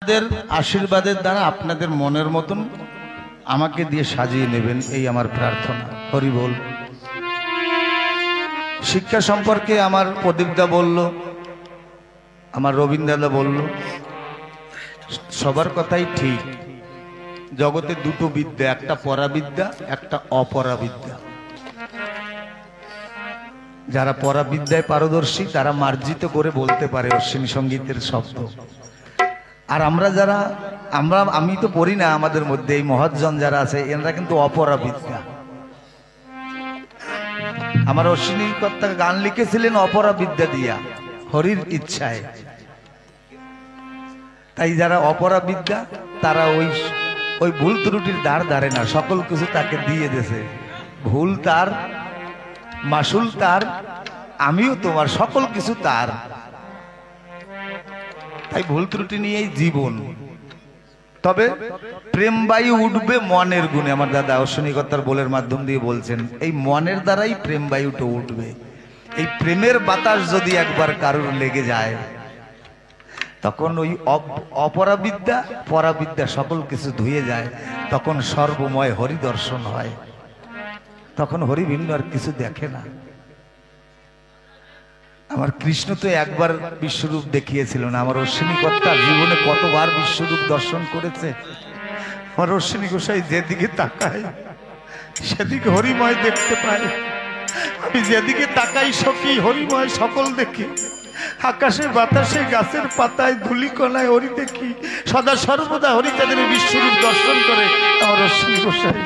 আপনাদের আশীর্বাদের দ্বারা আপনাদের মনের মতন আমাকে দিয়ে সাজিয়ে নেবেন, এই আমার প্রার্থনা। হরি বল। শিক্ষা সম্পর্কে আমার প্রদীপদা বলল, আমার রবীন্দ্রদা বলল, সবার কথাই ঠিক। জগতে দুটো বিদ্যা, একটা পরাবিদ্যা, একটা অপরাবিদ্যা। যারা পরাবিদ্যায় পারদর্শী তারা মার্জিত করে বলতে পারে অশ্বিনী সঙ্গীতের শব্দ। আর আমরা যারা আমি তো পড়ি না, আমাদের মধ্যে এই মহাজন যারা আছে এনারা কিন্তু অপরাবিদ্যা। আমার অশ্বিনী কর্তা গান লিখেছিলেন অপরাবিদ্যা দিয়া, হরির ইচ্ছায়। তাই যারা অপরাবিদ্যা তারা ওই ভুল ত্রুটির ধার ধারে না, সকল কিছু তাকে দিয়ে দিয়েছে। ভুল তার, মাসুল তার, আমিও তোমার, সকল কিছু তার। তাই ভুল ত্রুটি নিয়েই জীবন। তবে প্রেম বায়ু উঠবে মনের গুণে। আমার দাদা অশ্বিনী কর্তার বলের মাধ্যম দিয়ে বলছেন, এই মনের দ্বারাই প্রেম বায়ুটা উঠবে। এই প্রেমের বাতাস যদি একবার কারোর লেগে যায়, তখন ওই অপরাবিদ্যা পরাবিদ্যা সকল কিছু ধুয়ে যায়। তখন সর্বময় হরি দর্শন হয়, তখন হরি ভিন্ন আর কিছু দেখে না। আমার কৃষ্ণ তো একবার বিশ্বরূপ দেখিয়েছিল না, আমার অশ্বিনী কর্তা জীবনে কতবার বিশ্বরূপ দর্শন করেছে। আমার অশ্বিনী গোসাই যেদিকে তাকায় সেদিকে হরিময় দেখতে পায়। আমি যেদিকে তাকাই সখী হরিময় সকল দেখি। আকাশে বাতাসে গাছের পাতায় ধুলিকণায় হরি দেখি। সদা সর্বদা হরি তাদের বিশ্বরূপ দর্শন করে আমার অশ্বিনী গোসাই।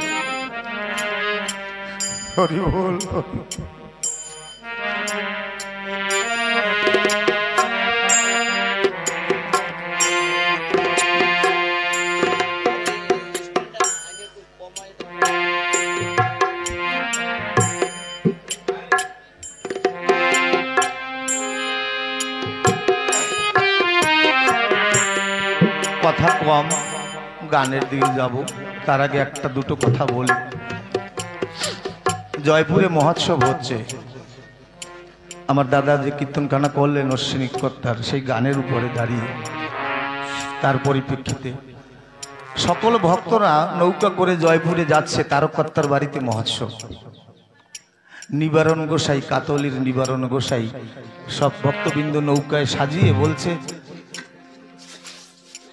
হরি বল। কথা কম, গানের দিকে যাব, তার আগে একটা দুটো কথা বলি। জয়পুরে মহোৎসব হচ্ছে। আমার দাদা যে কীর্তনখানা করলেন অশ্বিনী কর্তার, সেই গানের উপরে দাঁড়িয়ে তার পরিপ্রেক্ষিতে সকল ভক্তরা নৌকা করে জয়পুরে যাচ্ছে। তারকর্তার বাড়িতে মহোৎসব। নিবারণ গোসাই, কাতলির নিবারণ গোসাই সব ভক্তবৃন্দ নৌকায় সাজিয়ে বলছে,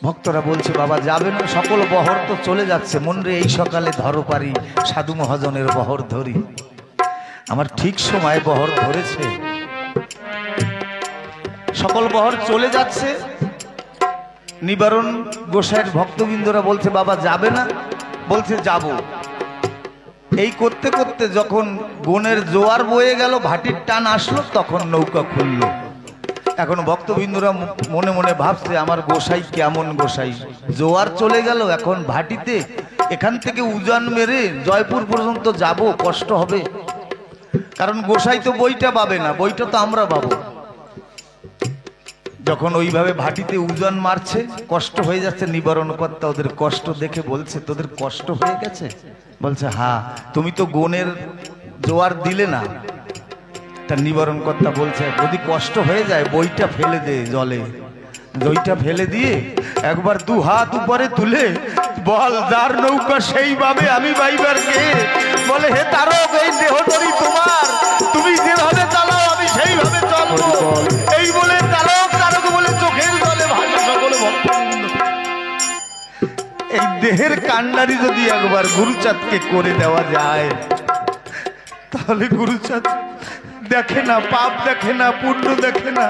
ভক্তরা বলছে বাবা যাবে না, সকল বহর তো চলে যাচ্ছে, মন রে এই সকালে ধরো পারি, সাধু মহাজনের বহর ধরি। আমার ঠিক সময় বহর ধরেছে, সকল বহর চলে যাচ্ছে। নিবারণ গোসাইয়ের ভক্তবৃন্দরা বলছে বাবা যাবে না, বলছে যাব। এই করতে করতে যখন বনের জোয়ার বয়ে গেল, ভাটির টান আসলো, তখন নৌকা খুলল। এখন ভক্তবৃন্দরা মনে মনে ভাবছে আমার গোসাই কেমন গোসাই, জোয়ার চলে গেল, এখন ভাটিতে এখান থেকে উজান মেরে জয়পুর পর্যন্ত যাব, কষ্ট হবে। কারণ গোসাই তো বইটা পাবে না, বইটা তো আমরা পাবো। যখন ওইভাবে ভাটিতে উজান মারছে, কষ্ট হয়ে যাচ্ছে, নিবারণ কর্তা ওদের কষ্ট দেখে বলছে তোদের কষ্ট হয়ে গেছে? বলছে হ্যাঁ, তুমি তো গনের জোয়ার দিলে না। তার নিবারণ কর্তা বলছে যদি কষ্ট হয়ে যায় বইটা ফেলে দে জলে। বইটা ফেলে দিয়ে একবার দু হাত উপরে তুলে বল যার নৌকা সেইভাবে আমি বাইবার কে। বলে হে তারক, এই দেহতরি তোমার, তুমি যেভাবে চালাও আমি সেইভাবে চলবো। এই বলে তারক তারক বলে চোখের জলে ভাসে সকল ভক্তবৃন্দ। এই দেহের কান্ডারি যদি একবার গুরুচাঁদকে করে দেওয়া যায়, তাহলে গুরুচাঁদ দেখে না, পাপ দেখে না, পুণ্য দেখে না,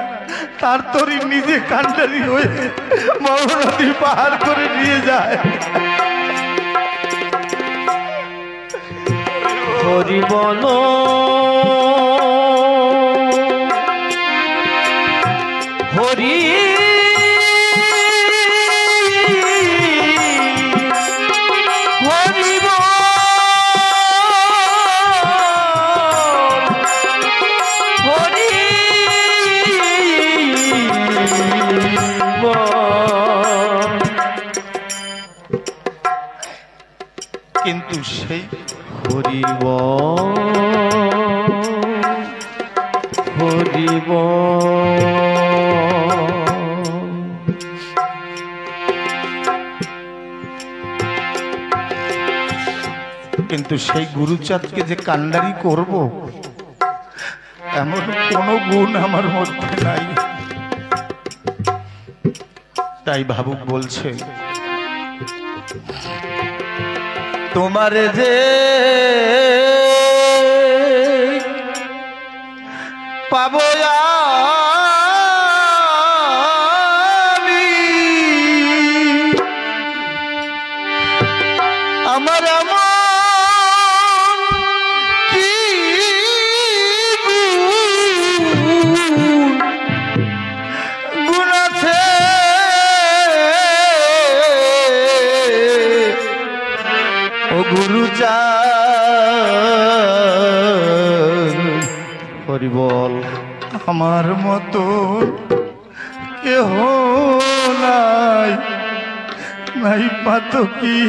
তার তরি নিজে কান্ডারি হয়ে মহানদী পাহাড় করে নিয়ে যায়। হরি বলো হরি কিন্তু সেই হরিব হরিব কিন্তু সেই গুরুচাঁদকে যে কান্ডারি করব এমন কোনো গুণ আমার মধ্যে নাই। তাই ভাবুক বলছে, তোমারে যে পাবো আমি, আমার এমন কি গুণ আছে ও গুরুচাঁদ, হরি বল। আমার মতো কেহ নাই, নাই পাতকি।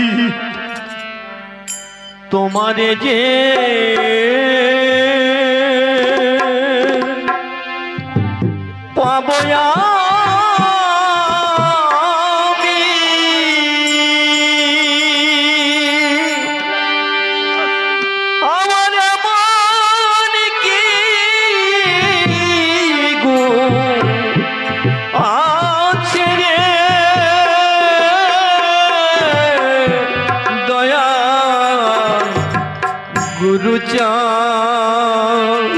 তোমারে যে পাবো আমি, আমার এমন কি গুণ আছে রে দয়া গুরুচাঁদ,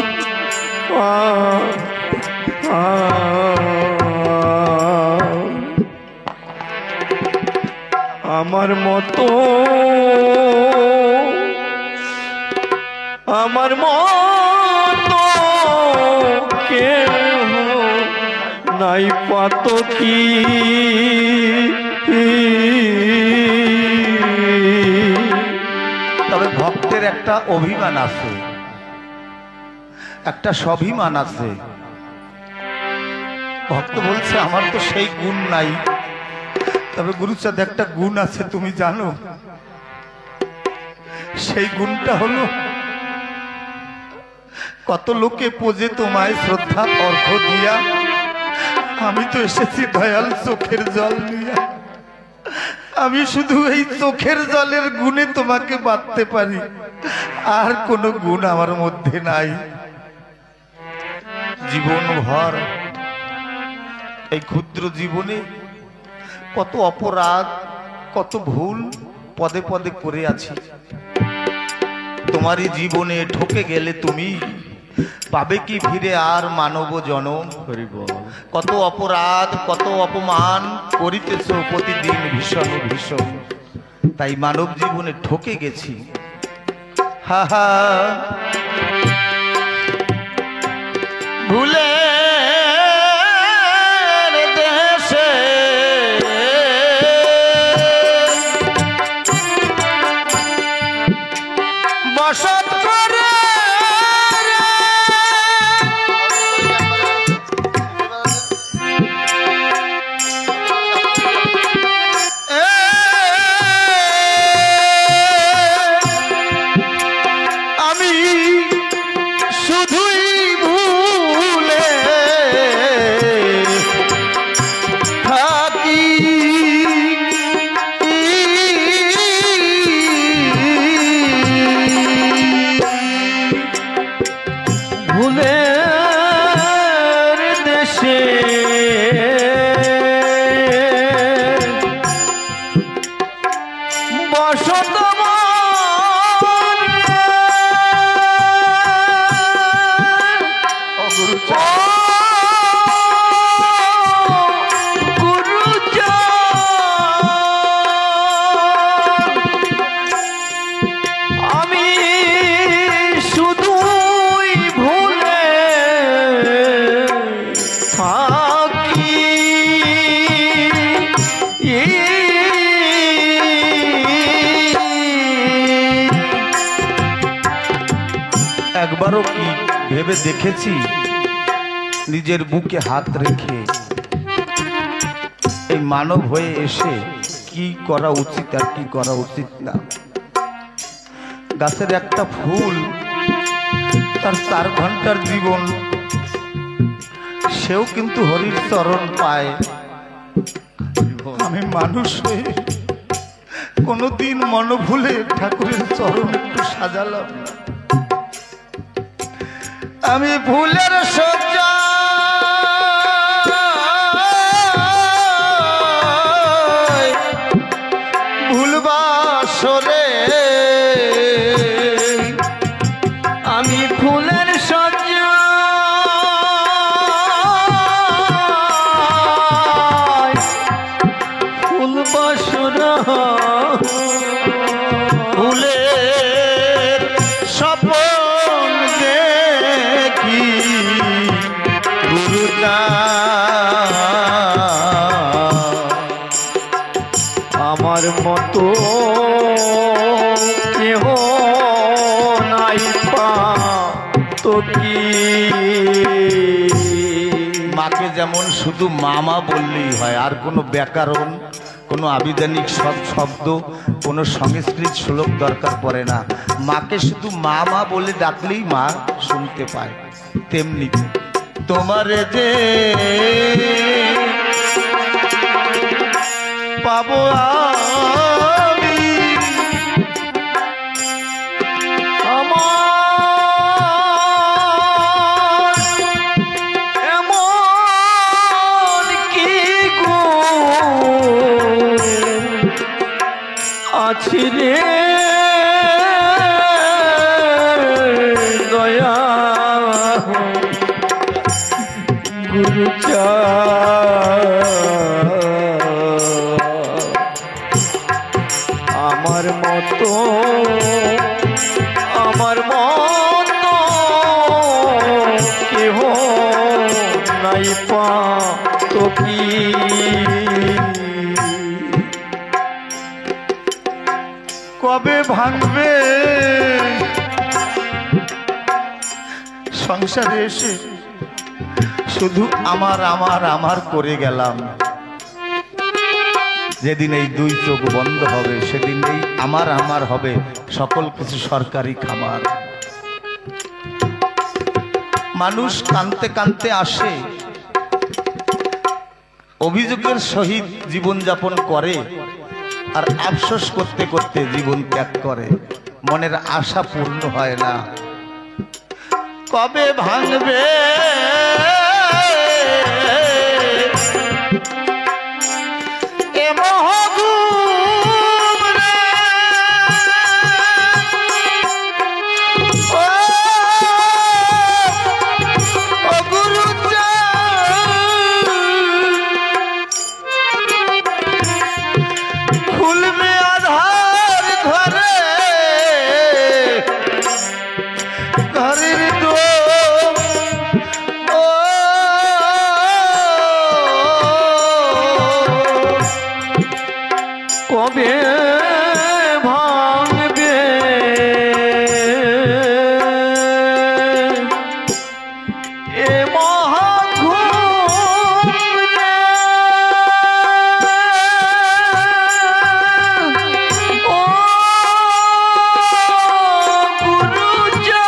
আমার মতো কেহ নাই পাতকি। তবে ভক্তের একটা অভিমান আছে, একটা স্বাভিমান আছে। ভক্ত বলছে আমার তো সেই গুণ নাই, তবে গুরুচাঁদ একটা গুণ আছে তুমি জানো, সেই গুণটা হলো কত লোকে পোজে তোমায় শ্রদ্ধা অর্ঘ্য দিয়া, আমি তো এসেছি দয়াল চোখের জল নিয়ে। আমি শুধু এই চোখের জলের গুণে তোমাকে বাঁধতে পারি, আর কোনো গুণ আমার মধ্যে নাই। জীবন ভর এই ক্ষুদ্র জীবনে কত অপরাধ, কত ভুল পদে পদে করে আছি। তোমারই জীবনে ঠকে গেলে তুমি পাবে কি ফিরে আর মানব জনম? হরি বল। কত অপরাধ, কত অপমান করিতেছ প্রতিদিন ভীষণ ভীষণ, তাই মানব জীবনে ঠকে গেছি। হা হা ভুলে দেশে বসত করে আমি শুধুই ভুলে থাকি। ভুলের দেশে বসত আমি শুধুই ভুলে থাকি। একবারও কি ভেবে দেখেছি নিজের বুকে হাত রেখে এই মানব হয়ে এসে কি করা উচিত আর কি করা উচিত না? গাছের একটা ফুল তার 4 ঘন্টার জীবন, সেও কিন্তু হরির চরণ পায়। আমি মানুষ হয়ে কোনোদিন মন ভুলে ঠাকুরের চরণ একটু সাজালাম না। আমি ভুলের সজ্জা ভুলবাসরে আমি ফুলের সজ্জা ফুল বাসরা ভুলের স্বপন দেখি গুরুদা আমার মতো কেহ নাই পা তো কি মাকে যেমন শুধু মামা বললেই হয়, আর কোনো ব্যাকরণ, কোনো আবিধানিক শব্দ, কোনো সংস্কৃত শ্লোক দরকার পড়ে না। মাকে শুধু মামা বলে ডাকলেই মা শুনতে পায়। তেমনি তোমারে যে পাবো আমি, আমার এমন কি গুণ আছি রে দয়া গুরু আমার মতো কেহ নাই পা তো কি কবে ভাঙবে সংসারে এসে শুধু আমার আমার আমার করে গেলাম। যেদিন এই দুই চোখ বন্ধ হবে সেদিন এই আমার আমার হবে সকল কিছু সরকারি খামার। মানুষ কাঁদতে কাঁদতে আসে, অভিযোগের সহিত জীবনযাপন করে, আর আফসোস করতে করতে জীবন ত্যাগ করে। মনের আশা পূর্ণ হয় না। কবে ভাঙবে এ মহাগুম রে? ও গুরুজন, খুলবে আধার ঘরে, ঘরের দোর ও কবে ভাঙবে এ মহাঘুম রে? ও গুরুজন,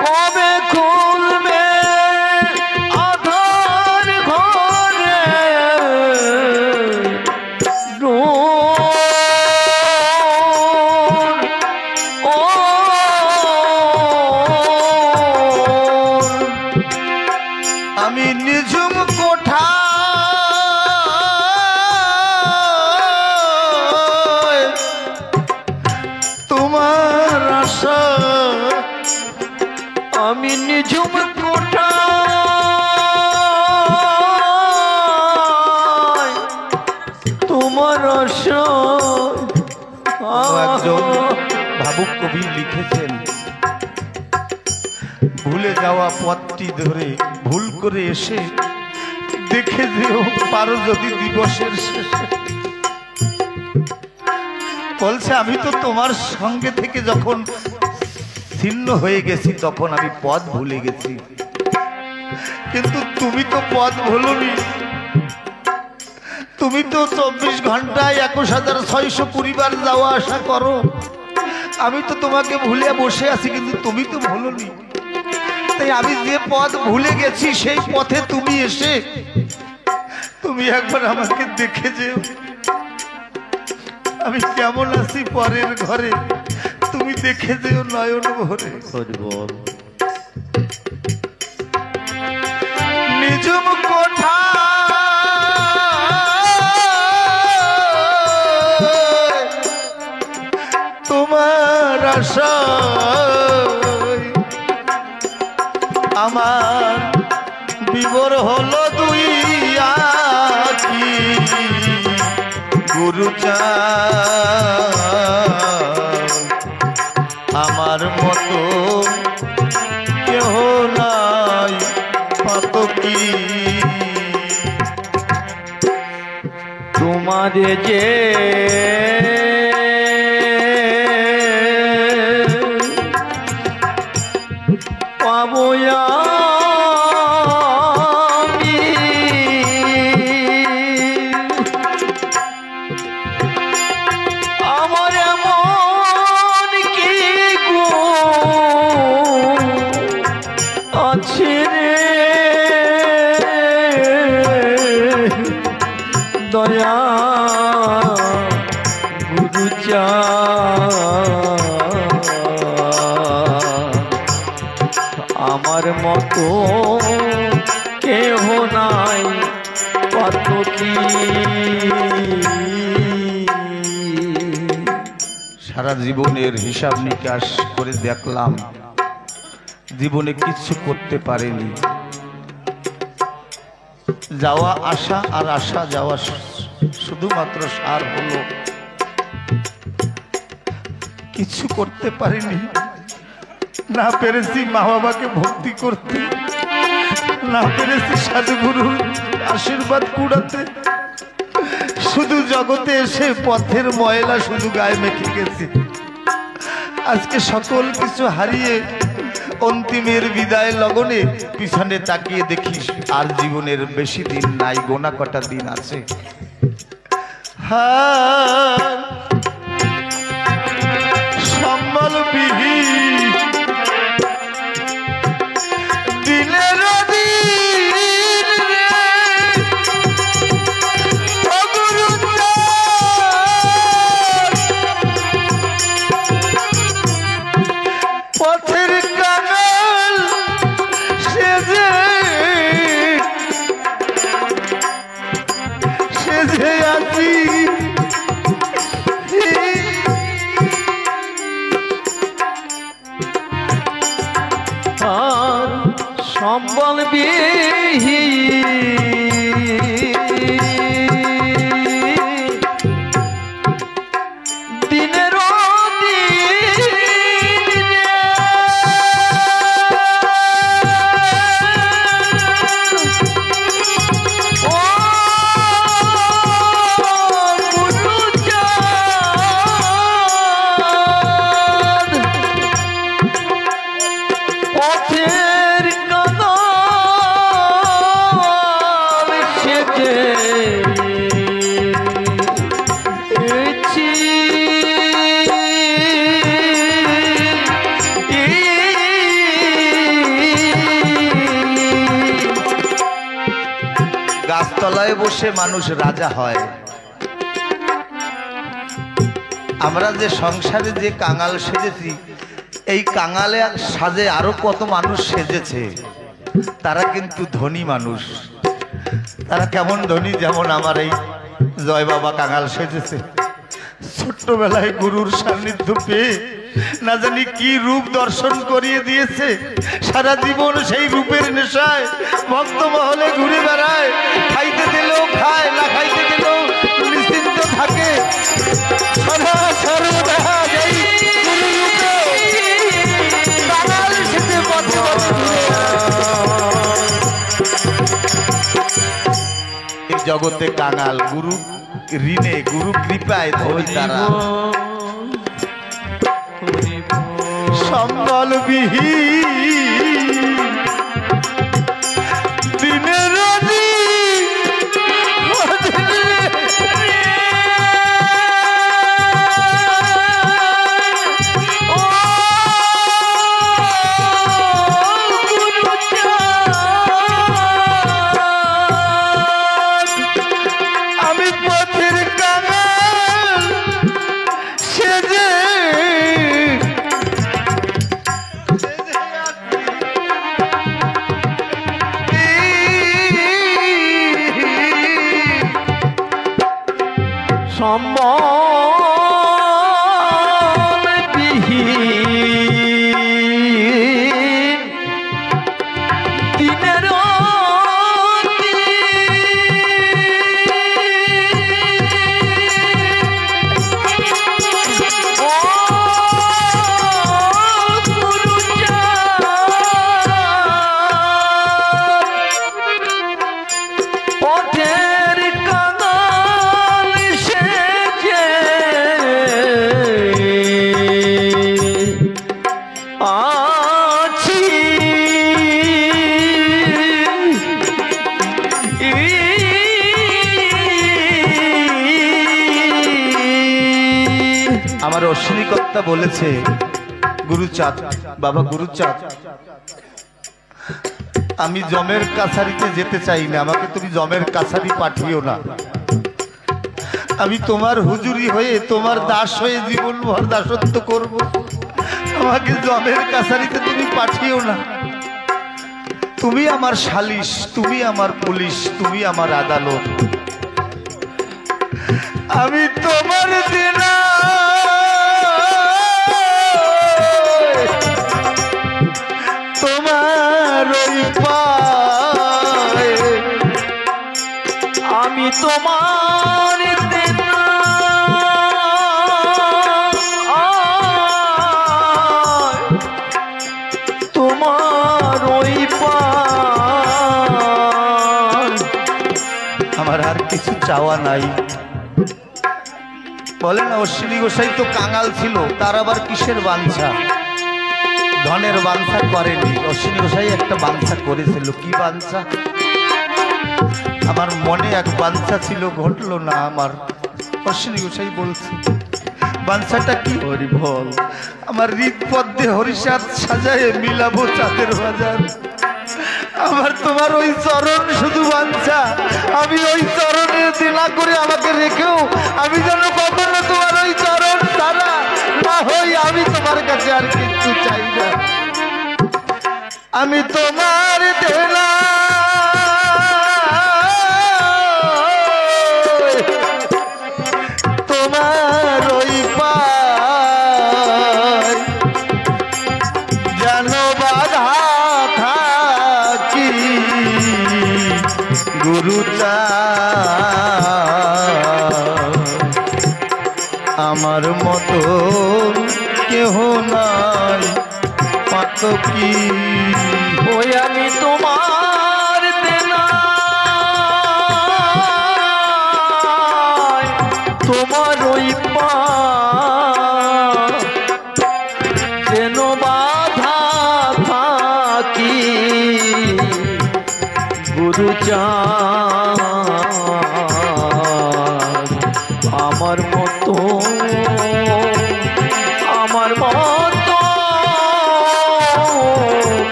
কবে খুলবে আধার ঘরে ডোর? ও আমি নিঝুম কোঠা তোমার আশা, আমি নিঝুম কোঠা তোমার আশা। একজন ভাবুক কবি লিখেছেন, ভুলে যাওয়া পথটি ধরে ভুল করে এসে দেখে যেও পারো যদি দিবসের শেষে। বলছে আমি তো তোমার সঙ্গে থেকে যখন ছিন্ন হয়ে গেছি তখন আমি পথ ভুলে গেছি, কিন্তু তুমি তো পথ ভুলোনি। তুমি তো 24 ঘন্টায় 21,620 বার যাওয়া আসা করো। আমি তো তোমাকে ভুলে বসে আছি, কিন্তু তুমি তো ভুলোনি। তাই আমি যে পথ ভুলে গেছি সেই পথে তুমি এসে তুমি একবার আমাকে দেখে যেও, আমি কেমন আছি পরের ঘরে, তুমি দেখে যেও নয়ন ভরে। নিজম কোঠা তোমার আশা আমার বিবর হলো দুই আঁখি, গুরু আমার মতো কেহ নাই পাতকি। তোমারে যে পাবো আমি, আমার এমন কি গুণ আছে রে দয়া গুরু আমার মতো কেহ নাই পাতকি। সারা জীবনের হিসাব নিকাশ করে দেখলাম, জীবনে কিছু করতে পারেনি। যাওয়া আসা আর আসা যাওয়া শুধুমাত্র সার হলো, কিছু করতে পারিনি। না পেরেছি মা বাবাকে ভক্তি করতে, না পেরেছি সাধুগুরুর আশীর্বাদ কুড়াতে, শুধু জগতে এসে পথের ময়লা শুধু গায়ে মেখে গেছি। আজকে সকল কিছু হারিয়ে অন্তিমের বিদায় লগনে পিছনে তাকিয়ে দেখিস আর জীবনের বেশি দিন নাই, গোনা কটা দিন আছে। সম্বল বিহীন দিনের পথের কাঙাল সেজে আছি, আর সম্বল দিনের গাছতলায় বসে মানুষ রাজা হয়। আমরা যে সংসারে যে কাঙাল সেজেছি, এই কাঙালে সাজে আরো কত মানুষ সেজেছে, তারা কিন্তু ধনী মানুষ। তারা কেমন ধনী, যেমন আমার এই জয় বাবা কাঙাল সেজেছে। ছোট্টবেলায় গুরুর সান্নিধ্য পেয়ে না জানি কি রূপ দর্শন করিয়ে দিয়েছে, সারা জীবন সেই রূপের নেশায় ভক্ত মহলে ঘুরে বেড়ায়। খাইতে দিলেও খায়, না খাইতে দিলেও নিশ্চিন্ত থাকে। এই জগতে কাঙাল গুরু ঋণে, গুরু কৃপায় ধনী তারা। সম্বল বিহীন দিনের সম্বল বিহীন দিনের আমার অশ্বিনীকর্তা বলেছে, গুরুচাঁদ, বাবা গুরুচাঁদ, আমি জমের কাছারিতে যেতে চাই না, আমাকে তুমি জমের কাছারি পাঠিও না। আমি তোমার হুজুরি হয়ে, তোমার দাস হয়ে জীবনভর দাসত্ব করব, আমাকে জমের কাছারিতে তুমি পাঠিও না। তুমি আমার সালিশ, তুমি আমার পুলিশ, তুমি আমার আদালত। আমি তোমার দিনা তোমার ওই পায়ে, আমি তোমার দেনা তোমার ওই পায়। আমার আর কিছু চাওয়া নাই। বলে না অশ্বিনী গোসাই তো কাঙাল ছিল, তার আবার কিসের বাঞ্ছা? ধনের বাঞ্ছা করেনি। অশ্বিনী গোসাই একটা বাঞ্ছা করেছিল। কি বাঞ্ছা? আমার মনে এক বাঞ্ছা ছিল, ঘটলো না আমার। অশ্বিনী গোসাই বলছে, বাঞ্ছাটা কি? হরি বল। আমার হৃদপদ্মে হরিষাদ সাজায় মিলাবো চাঁদের বাজার। আমার তোমার ওই চরণ শুধু বাঞ্ছা। আমি ওই চরণে দিনা করে আমাকে রেখেও আমি যেন কখনো তোমার ওই চরণ ছাড়া না হই। আমি তোমার কাছে আর কিচ্ছু চাই না। আমি তোমার দেনা তোমার ওই পায় যেন বাধা থাকি গুরুচাঁদ। আমার মতো কেহ নাই পাতকি। ওই আমি তোমার দেনা তোমার ওই পা যেন বাধা থাকি গুরুচাঁদ। আমার মতো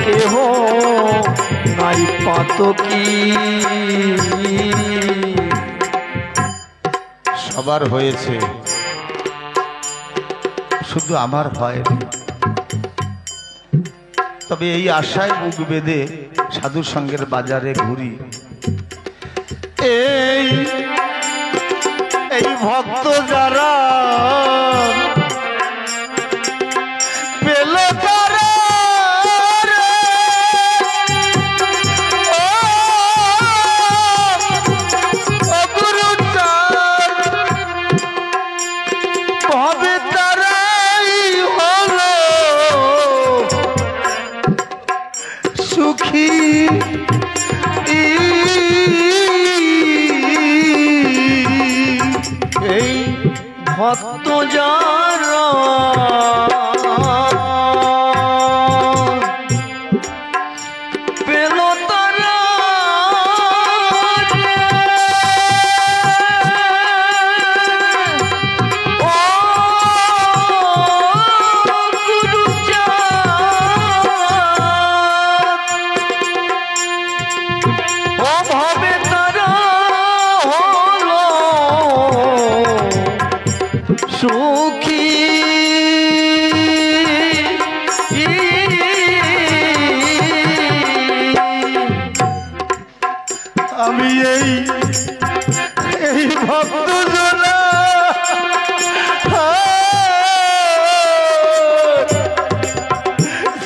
কেহ নাই পাতকি। সবার হয়েছে, শুধু আমার হয়নি। তবে এই আশায় বুক বেঁধে সাধু সঙ্গের বাজারে ঘুরি। এই ভক্ত যারা পেল তারা ভাবে তারাই হলো সুখী। এই ভক্ত যারা পেল তারা ও গুরুচাঁদ, ও ভাবে তারা হলো সুখী। আমি এই ভক্ত জনা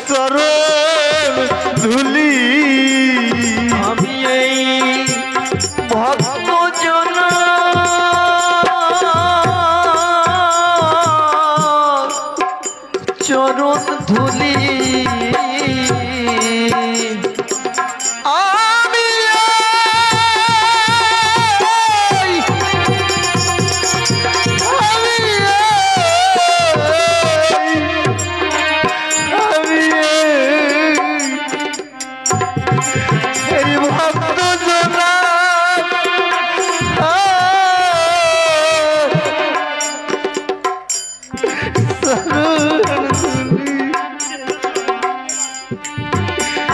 চরণ ধুলি আমি এই ভক্ত জন চরণ ধুলি আমি এই ভক্ত জনা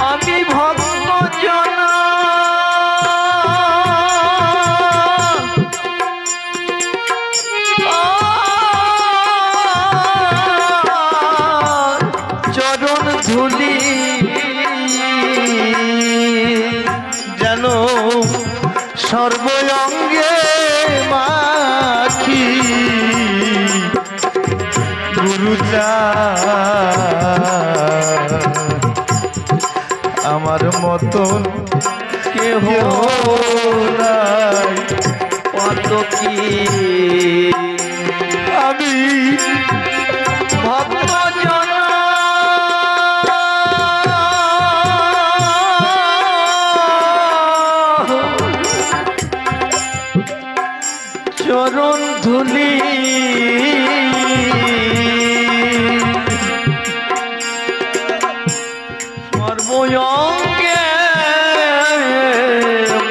আমি ভক্ত জন চরণ ধুলি যেন সর্বঙ্গে মাখি গুরুচা আমার মতন কেহ নাই। কত কি আমি ভক্ত জন চরণ ধুলি সর্বঙ্গে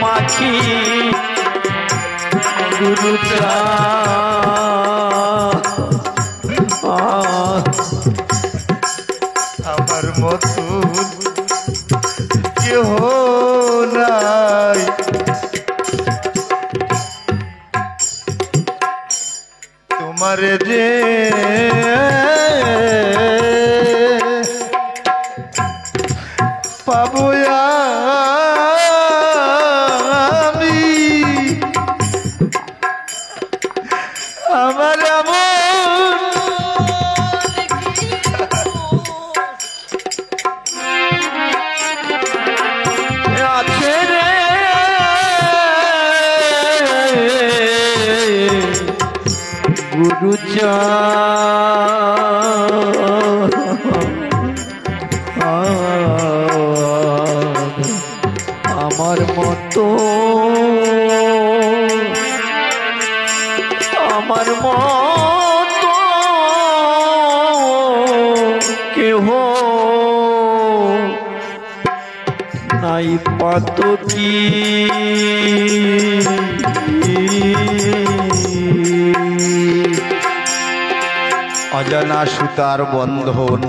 মাখি গুরুচা আমার মতন কেহ নাই। তোমার যে পাবো আমি আমার এমন আছে রে গুরুচা আমার মতো আমার মতো কেহ নাই পাত কি অজানা সুতার বন্ধন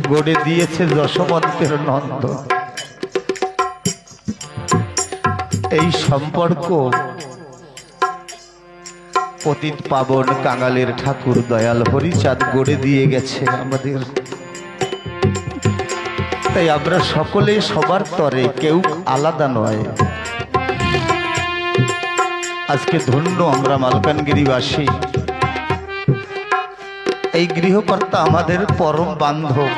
গড়ে দিয়েছে যশবন্তের নন্দ। এই সম্পর্ক পতিত পাবন কাঙালের ঠাকুর দয়াল হরিচাঁদ গড়ে দিয়ে গেছে আমাদের। তাই আমরা সকলে সবার তরে, কেউ আলাদা নয়। আজকে ধন্য আমরা মালকানগিরিবাসী। এই গৃহকর্তা আমাদের পরম বান্ধব,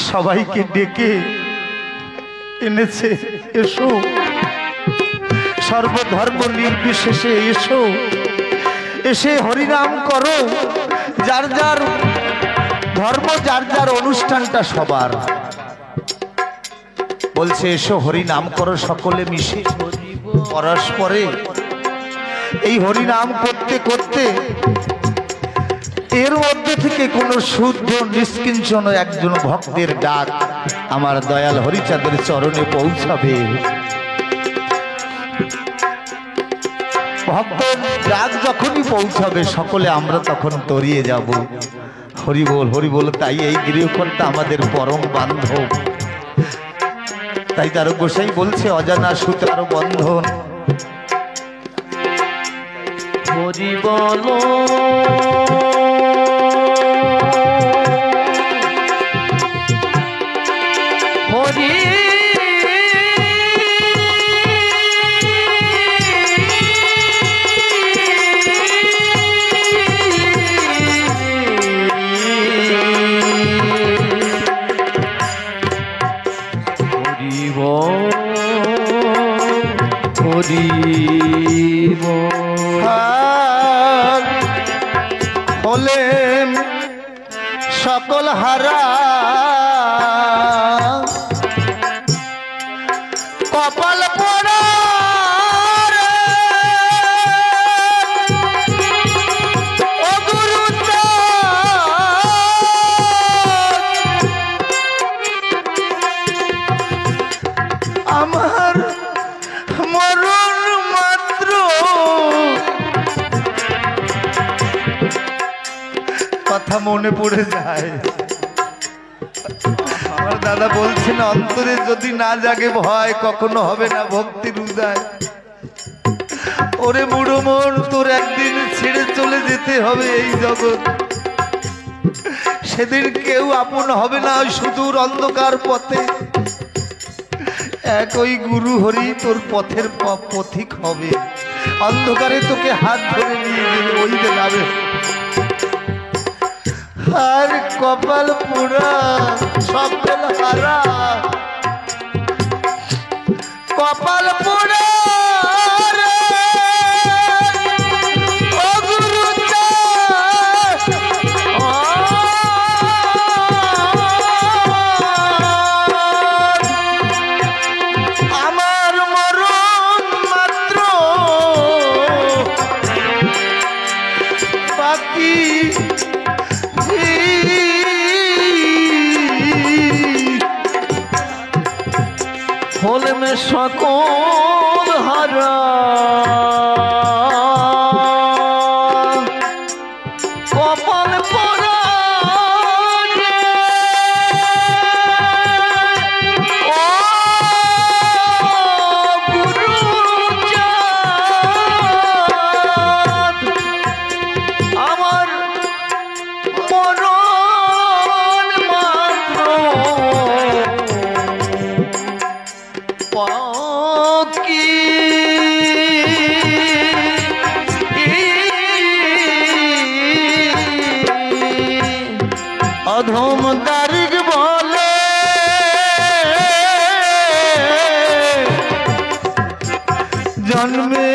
সবাইকে ডেকে এনেছে, এসো সর্বধর্ম নির্বিশেষে এসো, এসে হরিনাম করো। যার যার ধর্ম, যার যার অনুষ্ঠানটা সবার, বলছে এসো হরিনাম করো সকলে মিশে পরস্পরে। এই হরিনাম করতে করতে এর মধ্যে থেকে কোন শুদ্ধ নিষ্কিঞ্চন একজন ভক্তের ডাক আমার দয়াল হরিচাঁদের চরণে পৌঁছাবে। ভক্তের ডাক যখনই পৌঁছাবে সকলে আমরা তখন তরিয়ে যাব। হরিবোল হরিবোল। তাই এই গৃহকর্তা আমাদের পরম বান্ধব। তাই তার গোসাই বলছে অজানা সুতার বন্ধন। হরি বলো হরি হরি বল। আর হলেন সকল হারা কপাল পোড়া রে, ও গুরুচাঁদ, আমার মরণ মাত্র কথা মনে পড়ে যায়। আমার দাদা বলছেন অন্তরে যদি না জাগে ভয় কখনো হবে না ভক্তির উদয়। ওরে বুড়ো মন, তোর একদিন ছেড়ে চলে যেতে হবে এই জগৎ। সেদিন কেউ আপন হবে না ওই সুদূর অন্ধকার পথে। এক ওই গুরু হরি তোর পথের পথিক হবে, অন্ধকারে তোকে হাত ধরে নিয়ে গেলে ওই যাবে। আর কপাল পুরা সকল হারা কপাল পুরা রে, ও গুরুচাঁদ, আমার মরণ মাত্র বাকি হলেন সকল হারা কপাল পোড়া রে, ও গুরুচাঁদ, আমার মরণ মাত্র পাকি অধম দারিক বলে জন্মে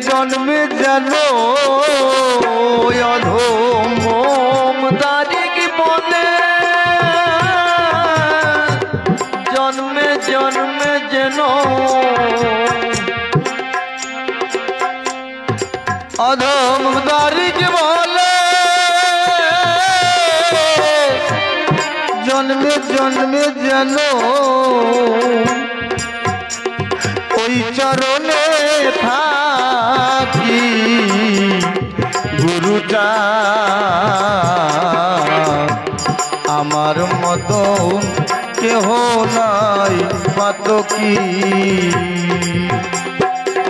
জন্মে জানো অধম দারিক বলে জন্মে জন্মে যেন অধম দারিক বলে জন্মে জন্মে যেন ওই চরণে থাকি গুরুচাঁদ, আমার মতো কেহ নাই পাতকি।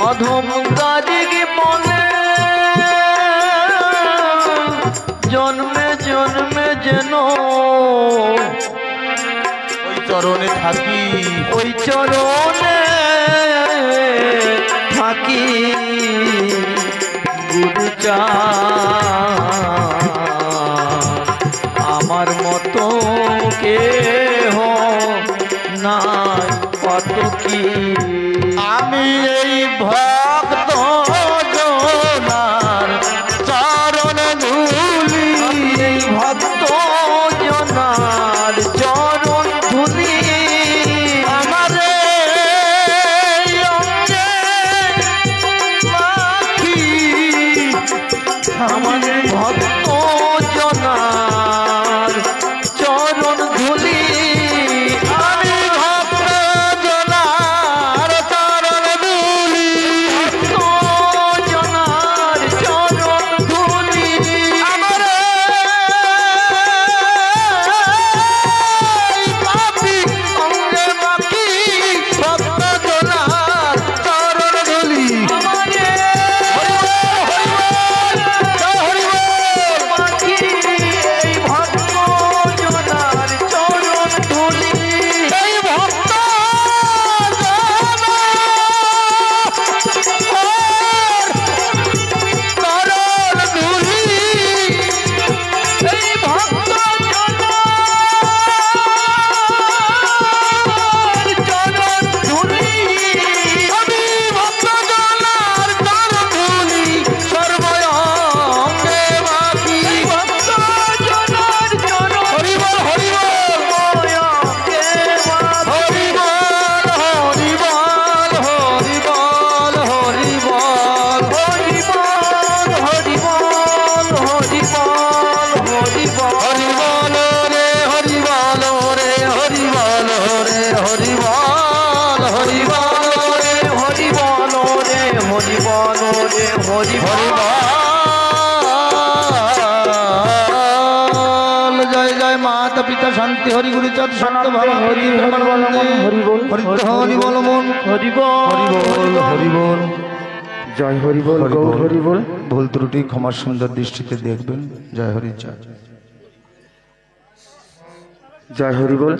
অধম দারিক বলে জন্মে জন্মে যেন ওই চরণে থাকি, ওই চরণে থাকি গুরুচাঁদ, আমার মতো কেহ নাই পাতকি। আমি এই ভক্ত জনার চরণ ধুলি, এই ভক্ত জনার চরণ ধুলি আমারে অঙ্গে মাখি, আমাদের ভক্ত জনার চরণ ধুলি আমি ভক্ত জনার মাতা পিতা শান্তি হরি গুরু চাঁদ সন্ত ভাবা হরি হরি বল হরি বল মন হরি বল হরি বল। জয় হরি বল হরি গৌর বল। হরি বল। ভুল ত্রুটি ক্ষমার সুন্দর দৃষ্টিতে দেখবেন। জয় হরি জয়। জয় হরি বল।